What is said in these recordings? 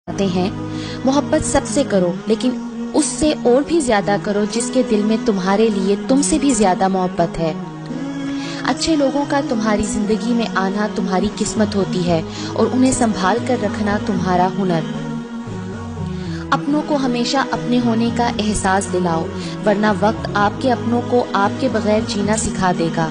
چاہتے ہیں، محبت سب سے کرو، لیکن اس سے اور بھی زیادہ کرو جس کے دل میں تمہارے لیے تم سے بھی زیادہ محبت ہے۔ اچھے لوگوں کا تمہاری زندگی میں آنا تمہاری قسمت ہوتی ہے اور انہیں سنبھال کر رکھنا تمہارا ہنر۔ اپنوں کو ہمیشہ اپنے ہونے کا احساس دلاؤ، ورنہ وقت آپ کے اپنوں کو آپ کے بغیر جینا سکھا دے گا۔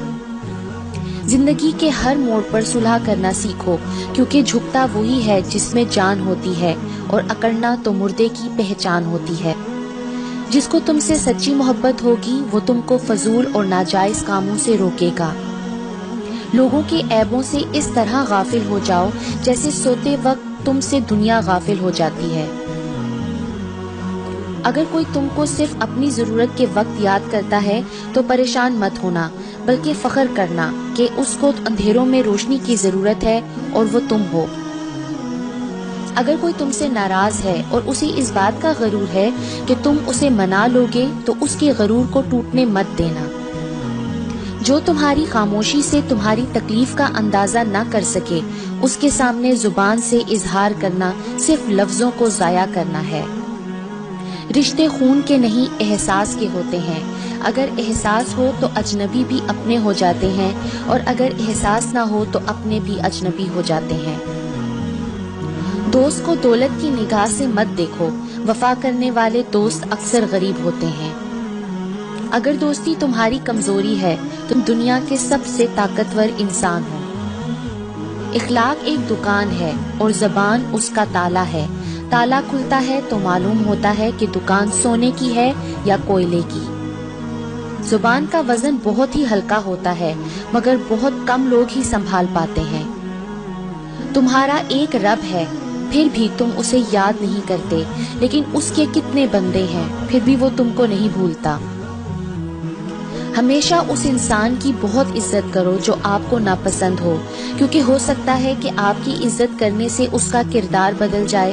زندگی کے ہر موڑ پر صلح کرنا سیکھو، کیونکہ جھکتا وہی ہے جس میں جان ہوتی ہے، اور اکڑنا تو مردے کی پہچان ہوتی ہے۔ جس کو تم سے سچی محبت ہوگی وہ تم کو فضول اور ناجائز کاموں سے روکے گا۔ لوگوں کے عیبوں سے اس طرح غافل ہو جاؤ جیسے سوتے وقت تم سے دنیا غافل ہو جاتی ہے۔ اگر کوئی تم کو صرف اپنی ضرورت کے وقت یاد کرتا ہے تو پریشان مت ہونا، بلکہ فخر کرنا کہ اس کو اندھیروں میں روشنی کی ضرورت ہے اور وہ تم ہو۔ اگر کوئی تم سے ناراض ہے اور اسے اس بات کا غرور ہے کہ تم اسے منا لوگے تو اس کے غرور کو ٹوٹنے مت دینا۔ جو تمہاری خاموشی سے تمہاری تکلیف کا اندازہ نہ کر سکے، اس کے سامنے زبان سے اظہار کرنا صرف لفظوں کو ضائع کرنا ہے۔ رشتے خون کے نہیں احساس کے ہوتے ہیں۔ اگر احساس ہو تو اجنبی بھی اپنے ہو جاتے ہیں، اور اگر احساس نہ ہو تو اپنے بھی اجنبی ہو جاتے ہیں۔ دوست کو دولت کی نگاہ سے مت دیکھو، وفا کرنے والے دوست اکثر غریب ہوتے ہیں۔ اگر دوستی تمہاری کمزوری ہے تم دنیا کے سب سے طاقتور انسان ہو۔ اخلاق ایک دکان ہے اور زبان اس کا تالا ہے۔ تالا کھلتا ہے تو معلوم ہوتا ہے کہ دکان سونے کی ہے یا کوئلے کی۔ زبان کا وزن بہت ہی ہلکا ہوتا ہے، مگر بہت کم لوگ ہی سنبھال پاتے ہیں۔ تمہارا ایک رب ہے، پھر بھی تم اسے یاد نہیں کرتے، لیکن اس کے کتنے بندے ہیں، پھر بھی وہ تم کو نہیں بھولتا۔ ہمیشہ اس انسان کی بہت عزت کرو جو آپ کو ناپسند ہو، کیونکہ ہو سکتا ہے کہ آپ کی عزت کرنے سے اس کا کردار بدل جائے۔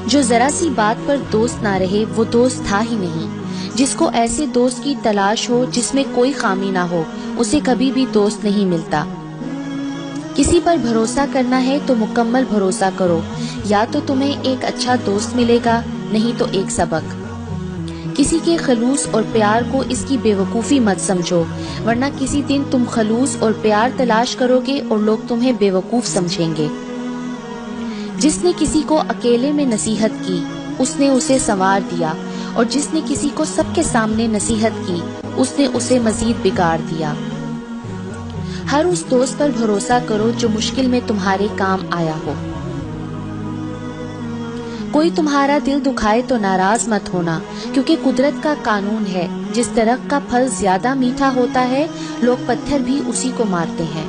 جو ذرا سی بات پر دوست نہ رہے وہ دوست تھا ہی نہیں۔ جس کو ایسے دوست کی تلاش ہو جس میں کوئی خامی نہ ہو، اسے کبھی بھی دوست نہیں ملتا۔ کسی پر بھروسہ کرنا ہے تو مکمل بھروسہ کرو، یا تو تمہیں ایک اچھا دوست ملے گا، نہیں تو ایک سبق۔ کسی کے خلوص اور پیار کو اس کی بے وقوفی مت سمجھو، ورنہ کسی دن تم خلوص اور پیار تلاش کرو گے اور لوگ تمہیں بے وقوف سمجھیں گے۔ جس نے کسی کو اکیلے میں نصیحت کی اس نے اسے سنوار دیا، اور جس نے کسی کو سب کے سامنے نصیحت کی اس نے اسے مزید بگاڑ دیا۔ ہر اس دوست پر بھروسہ کرو جو مشکل میں تمہارے کام آیا ہو۔ کوئی تمہارا دل دکھائے تو ناراض مت ہونا، کیونکہ قدرت کا قانون ہے، جس درخت کا پھل زیادہ میٹھا ہوتا ہے لوگ پتھر بھی اسی کو مارتے ہیں۔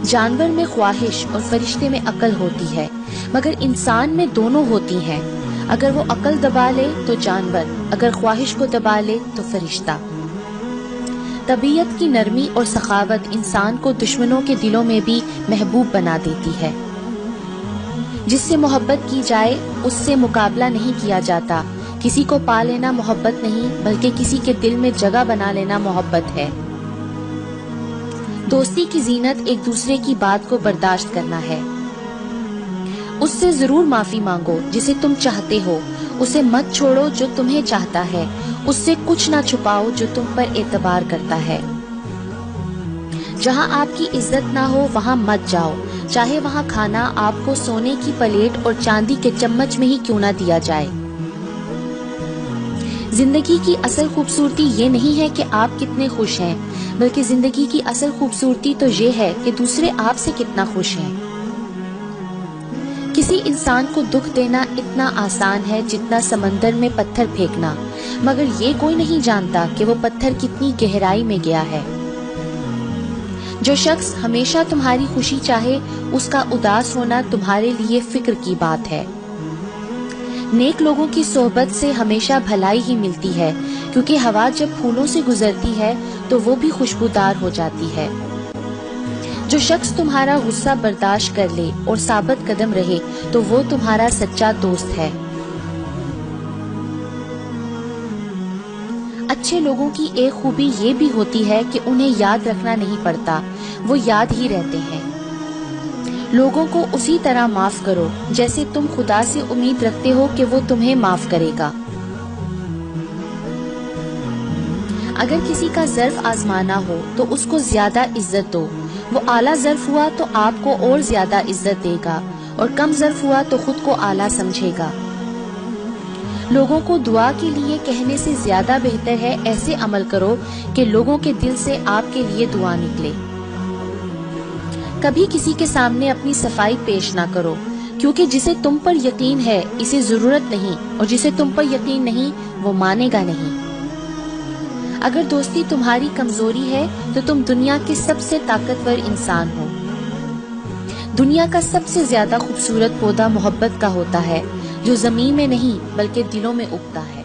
جانور میں خواہش اور فرشتے میں عقل ہوتی ہے، مگر انسان میں دونوں ہوتی ہیں۔ اگر وہ عقل دبا لے تو جانور، اگر خواہش کو دبا لے تو فرشتہ۔ طبیعت کی نرمی اور سخاوت انسان کو دشمنوں کے دلوں میں بھی محبوب بنا دیتی ہے۔ جس سے محبت کی جائے اس سے مقابلہ نہیں کیا جاتا۔ کسی کو پا لینا محبت نہیں، بلکہ کسی کے دل میں جگہ بنا لینا محبت ہے۔ دوستی کی زینت ایک دوسرے کی بات کو برداشت کرنا ہے۔ اس سے ضرور معافی مانگو جسے تم چاہتے ہو، اسے مت چھوڑو جو تمہیں چاہتا ہے، اس سے کچھ نہ چھپاؤ جو تم پر اعتبار کرتا ہے۔ جہاں آپ کی عزت نہ ہو وہاں مت جاؤ، چاہے وہاں کھانا آپ کو سونے کی پلیٹ اور چاندی کے چمچ میں ہی کیوں نہ دیا جائے۔ زندگی کی اصل خوبصورتی یہ نہیں ہے کہ آپ کتنے خوش ہیں، بلکہ زندگی کی اصل خوبصورتی تو یہ ہے کہ دوسرے آپ سے کتنا خوش ہیں۔ کسی انسان کو دکھ دینا اتنا آسان ہے جتنا سمندر میں پتھر پھینکنا، مگر یہ کوئی نہیں جانتا کہ وہ پتھر کتنی گہرائی میں گیا ہے۔ جو شخص ہمیشہ تمہاری خوشی چاہے اس کا اداس ہونا تمہارے لیے فکر کی بات ہے۔ نیک لوگوں کی صحبت سے ہمیشہ بھلائی ہی ملتی ہے، کیونکہ ہوا جب پھولوں سے گزرتی ہے تو وہ بھی خوشبودار ہو جاتی ہے۔ جو شخص تمہارا غصہ برداشت کر لے اور ثابت قدم رہے تو وہ تمہارا سچا دوست ہے۔ اچھے لوگوں کی ایک خوبی یہ بھی ہوتی ہے کہ انہیں یاد رکھنا نہیں پڑتا، وہ یاد ہی رہتے ہیں۔ لوگوں کو اسی طرح معاف کرو جیسے تم خدا سے امید رکھتے ہو کہ وہ تمہیں معاف کرے گا۔ اگر کسی کا ظرف آزمانا ہو تو اس کو زیادہ عزت دو، وہ اعلیٰ ظرف ہوا تو آپ کو اور زیادہ عزت دے گا، اور کم ظرف ہوا تو خود کو اعلیٰ سمجھے گا۔ لوگوں کو دعا کے لیے کہنے سے زیادہ بہتر ہے ایسے عمل کرو کہ لوگوں کے دل سے آپ کے لیے دعا نکلے۔ کبھی کسی کے سامنے اپنی صفائی پیش نہ کرو، کیونکہ جسے تم پر یقین ہے اسے ضرورت نہیں، اور جسے تم پر یقین نہیں وہ مانے گا نہیں۔ اگر دوستی تمہاری کمزوری ہے تو تم دنیا کے سب سے طاقتور انسان ہو۔ دنیا کا سب سے زیادہ خوبصورت پودا محبت کا ہوتا ہے، جو زمین میں نہیں بلکہ دلوں میں اگتا ہے۔